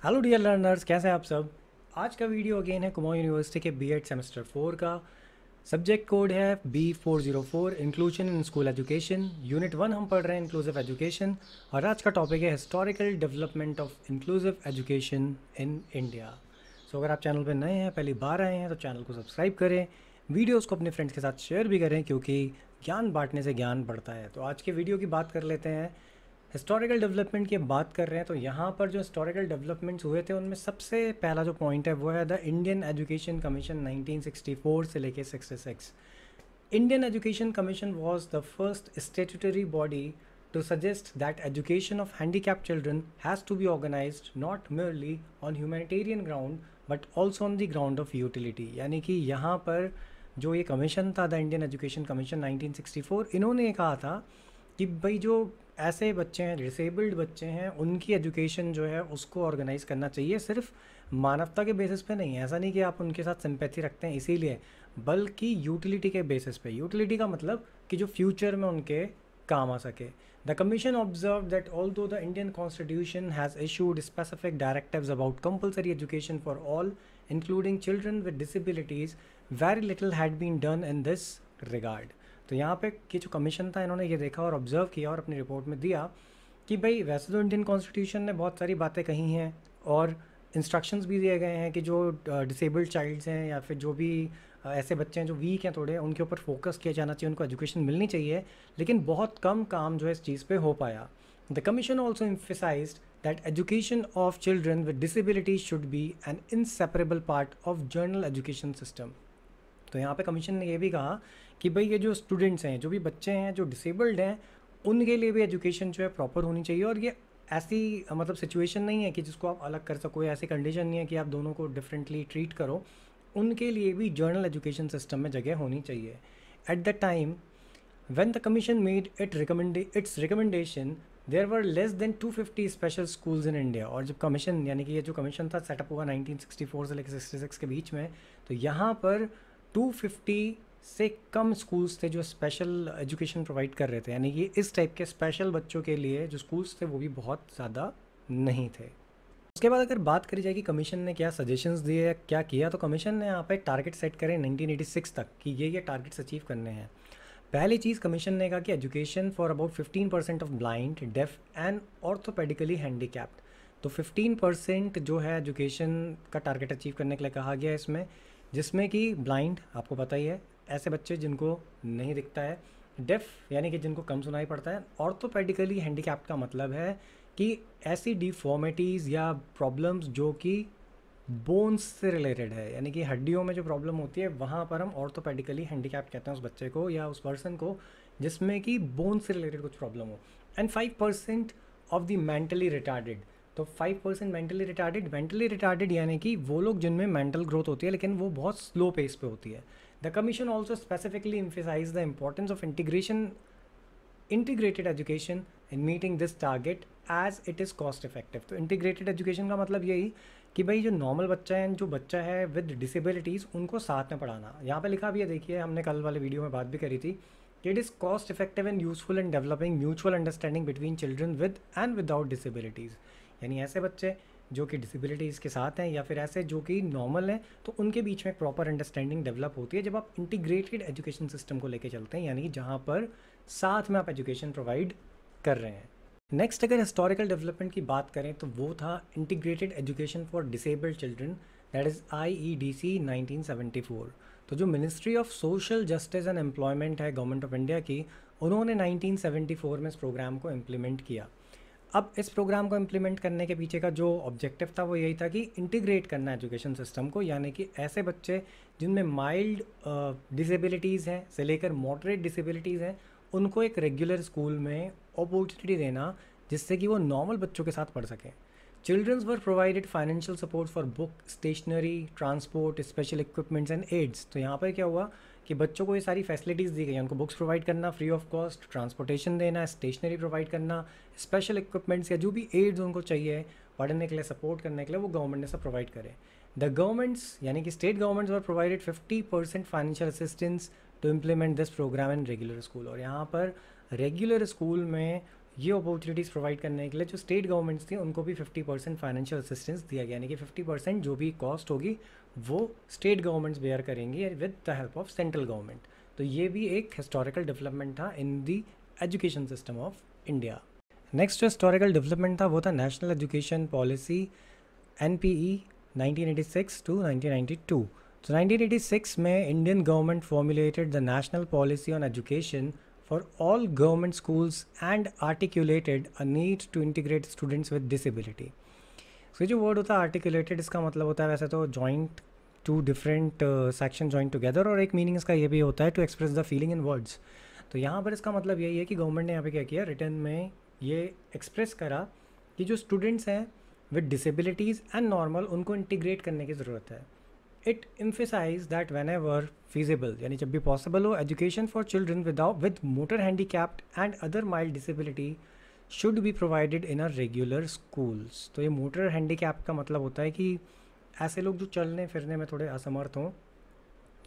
Hello dear learners, कैसे हैं आप सब। आज का वीडियो अगेन है कुमाऊं यूनिवर्सिटी के बीएड सेमेस्टर 4 का। सब्जेक्ट कोड है B404 inclusion in school education. Unit 1 हम पढ़ रहे हैं इंक्लूसिव एजुकेशन। और आज का टॉपिक है historical development of inclusive education in India. So अगर आप चैनल पर नए हैं, पहली बार आए हैं, तो चैनल को सब्सक्राइब करें, वीडियोज़ को अपने फ्रेंड्स के साथ शेयर भी करें, क्योंकि ज्ञान बांटने से ज्ञान बढ़ता है। तो आज के वीडियो की बात कर लेते हैं। हिस्टोरिकल डेवलपमेंट की बात कर रहे हैं, तो यहाँ पर जो हिस्टोरिकल डेवलपमेंट्स हुए थे उनमें सबसे पहला जो पॉइंट है वो है द इंडियन एजुकेशन कमीशन 1964 से लेके 66। Indian education commission was the first statutory body to suggest that education of handicapped children has to be organized not merely on humanitarian ground but also on the ground of utility। यानी कि यहाँ पर जो ये commission था, the Indian education commission 1964, इन्होंने ये कहा था कि भाई जो ऐसे बच्चे हैं, डिसेबल्ड बच्चे हैं, उनकी एजुकेशन जो है उसको ऑर्गेनाइज करना चाहिए, सिर्फ मानवता के बेसिस पे नहीं। ऐसा नहीं कि आप उनके साथ सिंपैथी रखते हैं इसीलिए, बल्कि यूटिलिटी के बेसिस पे। यूटिलिटी का मतलब कि जो फ्यूचर में उनके काम आ सके। The commission observe that although the Indian constitution has issued specific directives about compulsory education for all including children with disabilities, very little had been done in this regard. तो यहाँ पे कि जो कमीशन था, इन्होंने ये देखा और ऑब्जर्व किया और अपनी रिपोर्ट में दिया कि भाई वैसे तो इंडियन कॉन्स्टिट्यूशन ने बहुत सारी बातें कही हैं और इंस्ट्रक्शंस भी दिए गए हैं कि जो डिसेबल्ड चाइल्ड्स हैं या फिर जो भी ऐसे बच्चे हैं जो वीक हैं थोड़े, उनके ऊपर फोकस किया जाना चाहिए, उनको एजुकेशन मिलनी चाहिए, लेकिन बहुत कम काम जो है इस चीज़ पे हो पाया। The commission also emphasized that education of children with disabilities should be an inseparable part of general education system। तो यहाँ पे कमीशन ने ये भी कहा कि भाई ये जो स्टूडेंट्स हैं, जो भी बच्चे हैं जो डिसेबल्ड हैं, उनके लिए भी एजुकेशन जो है प्रॉपर होनी चाहिए। और ये ऐसी मतलब सिचुएशन नहीं है कि जिसको आप अलग कर सको, ऐसी कंडीशन नहीं है कि आप दोनों को डिफरेंटली ट्रीट करो। उनके लिए भी जर्नल एजुकेशन सिस्टम में जगह होनी चाहिए। At the time when the commission made its recommendation, there were less than 250 special schools in India। और जब कमीशन यानी कि ये जो कमीशन था सेटअप हुआ 1964 से लेकर 66 के बीच में, तो यहाँ पर 250 से कम स्कूल्स थे जो स्पेशल एजुकेशन प्रोवाइड कर रहे थे। यानी कि इस टाइप के स्पेशल बच्चों के लिए जो स्कूल्स थे वो भी बहुत ज़्यादा नहीं थे। उसके बाद अगर बात करी जाए कि कमीशन ने क्या सजेशंस दिए, क्या किया, तो कमीशन ने यहाँ पे टारगेट सेट करे 1986 तक कि ये टारगेट्स अचीव करने हैं। पहली चीज़ कमीशन ने कहा कि education for about 15% of blind, deaf and orthopedically handicapped. तो 15% जो है एजुकेशन का टारगेट अचीव करने के लिए कहा गया है इसमें, जिसमें कि ब्लाइंड आपको पता ही है, ऐसे बच्चे जिनको नहीं दिखता है, डेफ यानी कि जिनको कम सुनाई पड़ता है, ऑर्थोपेडिकली हैंडीकैप्ड का मतलब है कि ऐसी डिफॉर्मिटीज़ या प्रॉब्लम्स जो कि बोन्स से रिलेटेड है, यानी कि हड्डियों में जो प्रॉब्लम होती है वहाँ पर हम ऑर्थोपेडिकली हैंडीकैप कहते हैं उस बच्चे को या उस पर्सन को जिसमें कि बोन से रिलेटेड कुछ प्रॉब्लम हो। And 5% of the mentally retarded. तो 5% मेंटली रिटार्डेड यानी कि वो लोग जिनमें मेंटल ग्रोथ होती है लेकिन वो बहुत स्लो पेस पे होती है। The commission also specifically emphasized the importance of integrated education in meeting this target as it is cost effective. तो इंटीग्रेटेड एजुकेशन का मतलब यही कि भाई जो नॉर्मल बच्चा है, जो बच्चा है विद डिसेबिलिटीज़, उनको साथ में पढ़ाना। यहाँ पे लिखा भी है, देखिए हमने कल वाले वीडियो में बात भी करी थी कि it is cost effective and useful in developing mutual understanding between children with and without disabilities. यानी ऐसे बच्चे जो कि डिसेबिलिटीज़ के साथ हैं या फिर ऐसे जो कि नॉर्मल हैं, तो उनके बीच में प्रॉपर अंडरस्टैंडिंग डेवलप होती है जब आप इंटीग्रेटेड एजुकेशन सिस्टम को लेके चलते हैं, यानी कि जहाँ पर साथ में आप एजुकेशन प्रोवाइड कर रहे हैं। नेक्स्ट अगर हिस्टोरिकल डेवलपमेंट की बात करें तो वो था integrated education for disabled children, that is IEDC 1974। तो जो ministry of social justice and employment है गवर्नमेंट ऑफ इंडिया की, उन्होंने 1974 में इस प्रोग्राम को इम्प्लीमेंट किया। अब इस प्रोग्राम को इम्प्लीमेंट करने के पीछे का जो ऑब्जेक्टिव था वो यही था कि इंटीग्रेट करना एजुकेशन सिस्टम को, यानी कि ऐसे बच्चे जिनमें माइल्ड डिसेबिलिटीज़ हैं से लेकर मॉडरेट डिसेबिलिटीज़ हैं, उनको एक रेगुलर स्कूल में अपॉर्चुनिटी देना जिससे कि वो नॉर्मल बच्चों के साथ पढ़ सकें। Childrens were provided financial support for book, stationery, transport, special equipments and aids. तो यहाँ पर क्या हुआ कि बच्चों को ये सारी फैसिलिटीज़ दी गई, उनको बुक्स प्रोवाइड करना फ्री ऑफ कॉस्ट, ट्रांसपोर्टेशन देना, स्टेशनरी प्रोवाइड करना, स्पेशल इक्विपमेंट्स या जो भी एड्स उनको चाहिए पढ़ने के लिए, सपोर्ट करने के लिए, वो गवर्नमेंट ने सब प्रोवाइड करे। द गवर्नमेंट्स यानी कि state governments were provided 50% financial assistance to implement this programme in regular school. और यहाँ पर रेगुलर स्कूल में ये अपॉर्चुनिटीज़ प्रोवाइड करने के लिए जो स्टेट गवर्नमेंट्स थी उनको भी 50% फाइनेंशियल असिस्टेंस दिया गया, यानी कि 50% जो भी कॉस्ट होगी वो स्टेट गवर्नमेंट्स बेयर करेंगे with the help of central government. तो ये भी एक हिस्टोरिकल डेवलपमेंट था in the education system of India. Next जो हिस्टोरिकल डेवलपमेंट था वो था national education policy NPE 1986 to 1992। तो 1986 में Indian government formulated the national policy on education for all government schools and articulated a need to integrate students with disability। so जो word होता है articulated, इसका मतलब होता है वैसे तो joint to different section join together, और एक मीनिंग इसका ये भी होता है to express the feeling in words. तो यहाँ पर इसका मतलब यही है कि गवर्नमेंट ने यहाँ पे क्या किया, रिटर्न में ये एक्सप्रेस करा कि जो स्टूडेंट्स हैं विद डिसेबिलिटीज़ एंड नॉर्मल उनको इंटीग्रेट करने की ज़रूरत है। It emphasise that whenever feasible, यानी जब भी पॉसिबल हो, education for children with motor handicapped and other mild disability should be provided in a regular schools. तो ये मोटर हैंडीकैप का मतलब होता है कि ऐसे लोग जो चलने फिरने में थोड़े असमर्थ हों,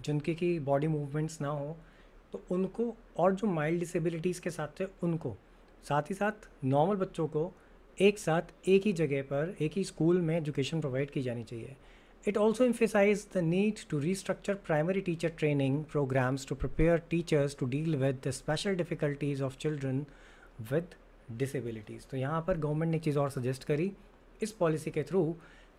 जिनकी की बॉडी मूवमेंट्स ना हो, तो उनको, और जो माइल्ड डिसेबिलिटीज़ के साथ थे उनको, साथ ही साथ नॉर्मल बच्चों को एक साथ एक ही जगह पर एक ही स्कूल में एजुकेशन प्रोवाइड की जानी चाहिए। It also emphasized the need to restructure primary teacher training programs to prepare teachers to deal with the special difficulties of children with disabilities। तो यहाँ पर गवर्नमेंट ने एक चीज़ और सजेस्ट करी इस पॉलिसी के थ्रू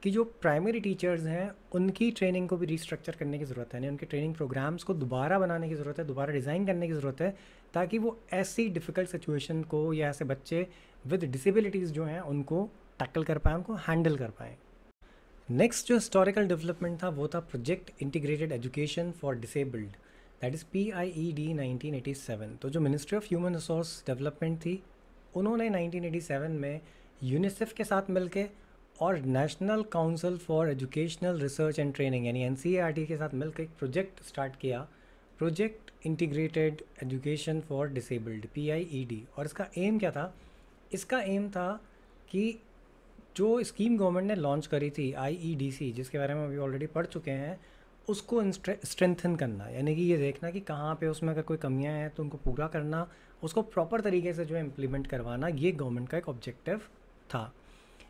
कि जो प्राइमरी टीचर्स हैं उनकी ट्रेनिंग को भी रिस्ट्रक्चर करने की ज़रूरत है, यानी उनके ट्रेनिंग प्रोग्राम्स को दोबारा बनाने की ज़रूरत है, दोबारा डिज़ाइन करने की ज़रूरत है, ताकि वो ऐसी डिफ़िकल्ट सिचुएशन को या ऐसे बच्चे विद डिसेबिलिटीज़ जो हैं उनको टैकल कर पाएँ, उनको हैंडल कर पाएँ। नेक्स्ट जो हिस्टोरिकल डेवलपमेंट था वो था project integrated education for disabled, that is PIED 1987। तो जो ministry of human resource development थी उन्होंने 1987 में यूनिसेफ के साथ मिलके और national council for educational research and training यानी NCERT के साथ मिलकर एक प्रोजेक्ट स्टार्ट किया, project integrated education for disabled PIED। और इसका एम क्या था? इसका एम था कि जो स्कीम गवर्नमेंट ने लॉन्च करी थी IEDC, जिसके बारे में अभी ऑलरेडी पढ़ चुके हैं, उसको स्ट्रेंथन करना, यानी कि ये देखना कि कहाँ पे उसमें अगर कोई कमियां हैं तो उनको पूरा करना, उसको प्रॉपर तरीके से जो है इम्प्लीमेंट करवाना, ये गवर्नमेंट का एक ऑब्जेक्टिव था।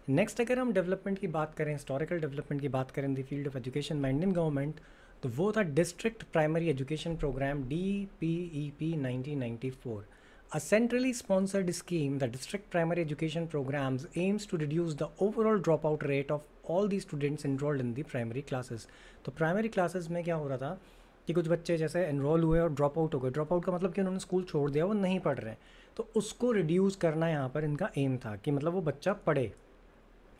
नेक्स्ट अगर हम डेवलपमेंट की बात करें, हिस्टोरिकल डेवलपमेंट की बात करें in the field of education में इंडियन गवर्नमेंट, तो वो था district primary education programme DPEP 1994। A centrally sponsored scheme, the District Primary Education Programs aims to reduce the overall dropout rate of all the students enrolled in the primary classes। तो primary classes में क्या हो रहा था कि कुछ बच्चे जैसे एनरोल हुए और ड्रॉप आउट हो गए। ड्रॉप आउट का मतलब कि उन्होंने स्कूल छोड़ दिया, वो नहीं पढ़ रहे हैं, तो उसको रिड्यूस करना यहाँ पर इनका एम था कि मतलब वो बच्चा पढ़े,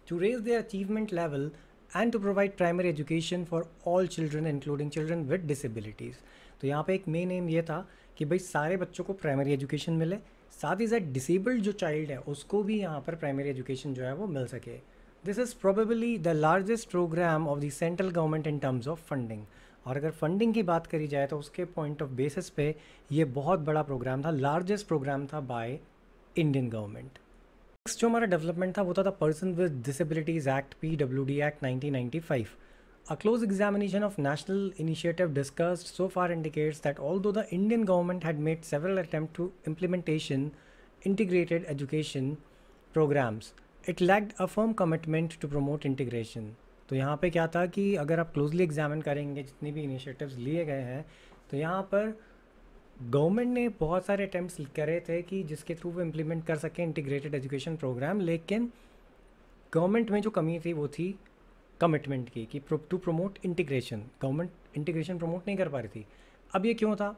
to raise their achievement level and to provide primary education for all children including children with disabilities। तो यहाँ पे एक मेन एम ये था कि भाई सारे बच्चों को प्राइमरी एजुकेशन मिले, साथ ही साथ डिसेबल्ड जो चाइल्ड है उसको भी यहाँ पर प्राइमरी एजुकेशन जो है वो मिल सके। This is probably the largest programme of the central government in terms of funding. और अगर फंडिंग की बात करी जाए तो उसके पॉइंट ऑफ बेसिस पे ये बहुत बड़ा प्रोग्राम था, लार्जेस्ट प्रोग्राम था बाय इंडियन गवर्नमेंट। नेक्स्ट जो हमारा डेवलपमेंट था वो था person with disabilities act PWD act 1995। A close examination of national initiative discussed so far indicates that although the Indian government had made several attempts to implementation integrated education programs, it lacked a firm commitment to promote integration। तो यहाँ पे क्या था कि अगर आप closely examine करेंगे जितने भी इनिशिएटिव्स लिए गए हैं, तो यहाँ पर गवर्नमेंट ने बहुत सारे अटैम्प्ट्स करे थे कि जिसके थ्रू वो इम्प्लीमेंट कर सकें इंटीग्रेटेड एजुकेशन प्रोग्राम, लेकिन गवर्नमेंट में जो कमी थी वो थी कमिटमेंट की कि to promote integration. Government integration promote नहीं कर पा रही थी। अब ये क्यों था?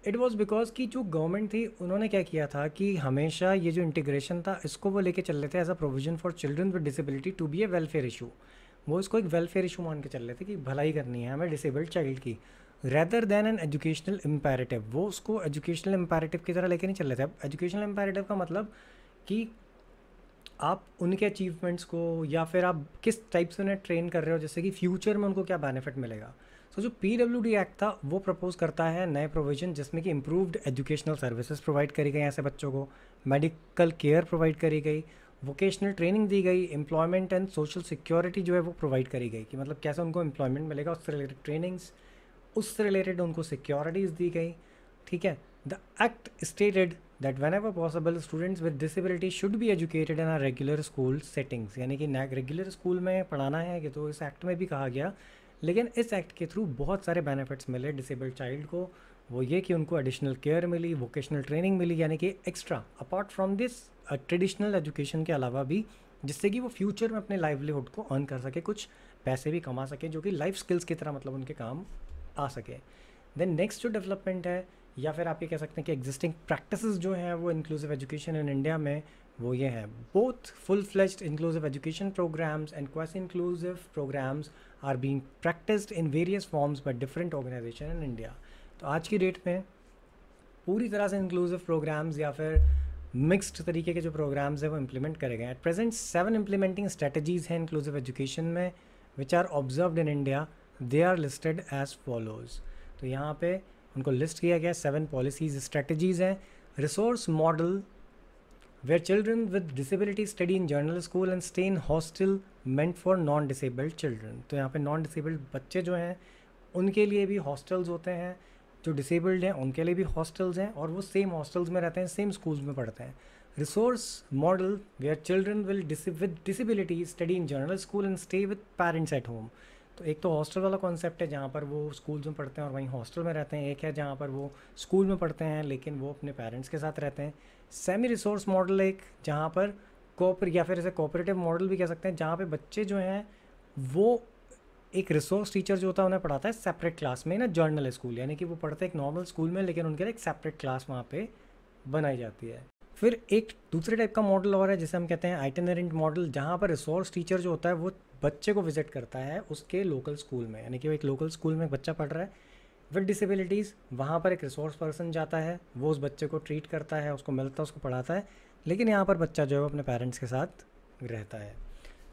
इट वाज बिकॉज कि जो गवर्नमेंट थी उन्होंने क्या किया था कि हमेशा ये जो इंटीग्रेशन था इसको वो लेके चल रहे थे as a provision for children with disability to be a welfare issue. वो इसको एक वेलफेयर इशू मान के चल रहे थे कि भलाई करनी है हमें डिसेबल्ड चाइल्ड की, rather than an educational imperative. वो उसको एजुकेशनल इम्पेरेटिव की तरह लेके नहीं चल रहे थे। अब एजुकेशनल इम्पेरेटिव का मतलब कि आप उनके अचीवमेंट्स को या फिर आप किस टाइप से उन्हें ट्रेन कर रहे हो, जैसे कि फ्यूचर में उनको क्या बेनिफिट मिलेगा। सो जो PWD एक्ट था वो प्रपोज करता है नए प्रोविजन जिसमें कि इम्प्रूव्ड एजुकेशनल सर्विसेज प्रोवाइड करी गई ऐसे बच्चों को, मेडिकल केयर प्रोवाइड करी गई, वोकेशनल ट्रेनिंग दी गई, एम्प्लॉयमेंट एंड सोशल सिक्योरिटी जो है वो प्रोवाइड करी गई कि मतलब कैसे उनको एम्प्लॉयमेंट मिलेगा, उससे रिलेटेड ट्रेनिंग्स, उससे रिलेटेड उनको सिक्योरिटीज़ दी गई। ठीक है, the act stated that whenever possible students with disability should be educated in a regular school settings, यानी कि रेगुलर स्कूल में पढ़ाना है कि तो इस एक्ट में भी कहा गया। लेकिन इस एक्ट के थ्रू बहुत सारे बेनिफिट्स मिले डिसेबल्ड चाइल्ड को। वो ये कि उनको एडिशनल केयर मिली, वोकेशनल ट्रेनिंग मिली, यानी कि extra apart from this traditional education के अलावा भी, जिससे कि वो फ्यूचर में अपने लाइवलीहुड को अर्न कर सके, कुछ पैसे भी कमा सके जो कि लाइफ स्किल्स की तरह मतलब उनके काम आ सके। देन नेक्स्ट जो डेवलपमेंट है, या फिर आप ये कह सकते हैं कि एग्जिस्टिंग प्रैक्टिसेस जो हैं वो इंक्लूसिव एजुकेशन इन इंडिया में, वो ये हैं both full fledged inclusive education programmes and quasi inclusive programmes are being practised in various forms by different organisation in India. तो आज की डेट में पूरी तरह से इंक्लूसिव प्रोग्राम्स या फिर मिक्स्ड तरीके के जो प्रोग्राम्स हैं वो इम्प्लीमेंट करे गए। एट प्रेजेंट 7 इम्प्लीमेंटिंग स्ट्रेटजीज हैं इंक्लूसिव एजुकेशन में which are observed in India. They are listed as follows. तो यहाँ पे उनको लिस्ट किया गया 7 पॉलिसीज स्ट्रेटजीज हैं। Resource model where children with disability study in general school and stay in hostel meant for non disabled children. तो यहाँ पे नॉन डिसेबल्ड बच्चे जो हैं उनके लिए भी हॉस्टल्स होते हैं, जो डिसेबल्ड हैं उनके लिए भी हॉस्टल्स हैं, और वो सेम हॉस्टल्स में रहते हैं, सेम स्कूल्स में पढ़ते हैं। Resource model where children with disability study in general school and stay with parents at home. तो एक तो हॉस्टल वाला कॉन्सेप्ट है जहाँ पर वो स्कूल्स में पढ़ते हैं और वहीं हॉस्टल में रहते हैं। एक है जहाँ पर वो स्कूल में पढ़ते हैं लेकिन वो अपने पेरेंट्स के साथ रहते हैं। सेमी रिसोर्स मॉडल एक जहाँ पर या फिर इसे कोऑपरेटिव मॉडल भी कह सकते हैं, जहाँ पे बच्चे जो हैं वो एक रिसोर्स टीचर जो होता है उन्हें पढ़ाता है सेपरेट क्लास में ना जर्नल स्कूल, यानी कि वो पढ़ते हैं एक नॉर्मल स्कूल में लेकिन उनके लिए एक सेपरेट क्लास वहाँ पे बनाई जाती है। फिर एक दूसरे टाइप का मॉडल और है जिसे हम कहते हैं आइटिनरेंट मॉडल, जहाँ पर रिसोर्स टीचर जो होता है वो बच्चे को विजिट करता है उसके लोकल स्कूल में, यानी कि वो एक लोकल स्कूल में एक बच्चा पढ़ रहा है विद डिसेबिलिटीज़, वहाँ पर एक रिसोर्स पर्सन जाता है, वो उस बच्चे को ट्रीट करता है, उसको मिलता है, उसको पढ़ाता है, लेकिन यहाँ पर बच्चा जो है वो अपने पेरेंट्स के साथ रहता है।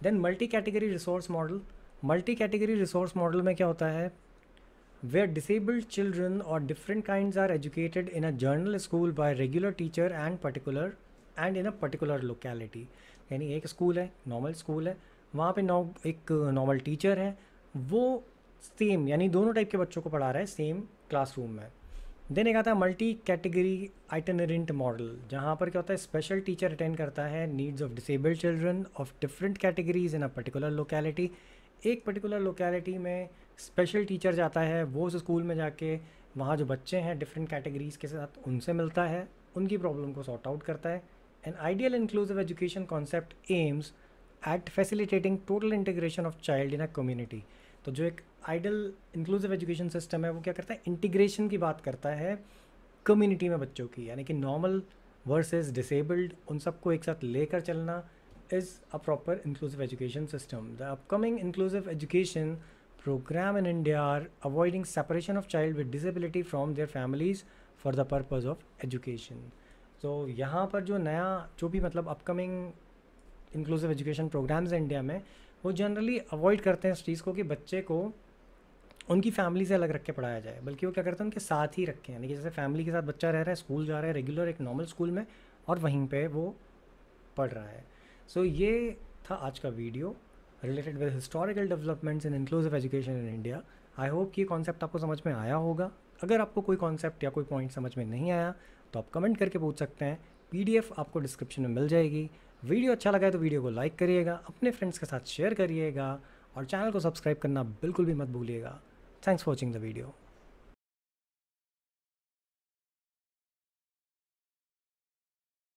Then multi category resource model. Multi category resource model में क्या होता है, वेयर डिसेबल्ड चिल्ड्रन और different kinds are educated in a general school by regular teacher and in a particular locality. यानी एक स्कूल है, नॉर्मल स्कूल है, वहाँ पे एक नॉर्मल टीचर है, वो सेम यानी दोनों टाइप के बच्चों को पढ़ा रहा है सेम क्लासरूम में। देन एक आता है मल्टी कैटेगरी आइटिनरेंट मॉडल, जहाँ पर क्या होता है स्पेशल टीचर अटेंड करता है needs of disabled children of different categories in a particular locality. एक पर्टिकुलर लोकेलिटी में स्पेशल टीचर जाता है, वो उस स्कूल में जाके वहाँ जो बच्चे हैं डिफरेंट कैटेगरीज़ के साथ उनसे मिलता है, उनकी प्रॉब्लम को सॉर्ट आउट करता है। An ideal inclusive education concept aims at facilitating total integration of child in a community. तो जो एक आइडियल इंक्लूसिव एजुकेशन सिस्टम है वो क्या करता है, इंटीग्रेशन की बात करता है कम्युनिटी में बच्चों की, यानी कि नॉर्मल वर्सेस डिसेबल्ड उन सबको एक साथ लेकर चलना is a proper inclusive education system. The upcoming inclusive education program in India are avoiding separation of child with disability from their families for the purpose of education. तो यहाँ पर जो नया जो भी मतलब अपकमिंग इंक्लूसिव एजुकेशन प्रोग्राम्स हैं India में, वो जनरली अवॉइड करते हैं इस चीज़ को कि बच्चे को उनकी फैमिली से अलग रख के पढ़ाया जाए, बल्कि वो क्या करते हैं उनके साथ ही रखें, यानी कि जैसे फैमिली के साथ बच्चा रह रहा है, स्कूल जा रहा है रेगुलर एक नॉर्मल स्कूल में, और वहीं पे वो पढ़ रहा है। सो ये था आज का video related with historical developments in inclusive education in India. I hope कि ये कॉन्सेप्ट आपको समझ में आया होगा। अगर आपको कोई कॉन्सेप्ट या कोई पॉइंट समझ में नहीं आया तो आप कमेंट करके पूछ सकते हैं। PDF आपको डिस्क्रिप्शन में मिल जाएगी। वीडियो अच्छा लगा है तो वीडियो को लाइक करिएगा, अपने फ्रेंड्स के साथ शेयर करिएगा और चैनल को सब्सक्राइब करना बिल्कुल भी मत भूलिएगा। Thanks for watching the video.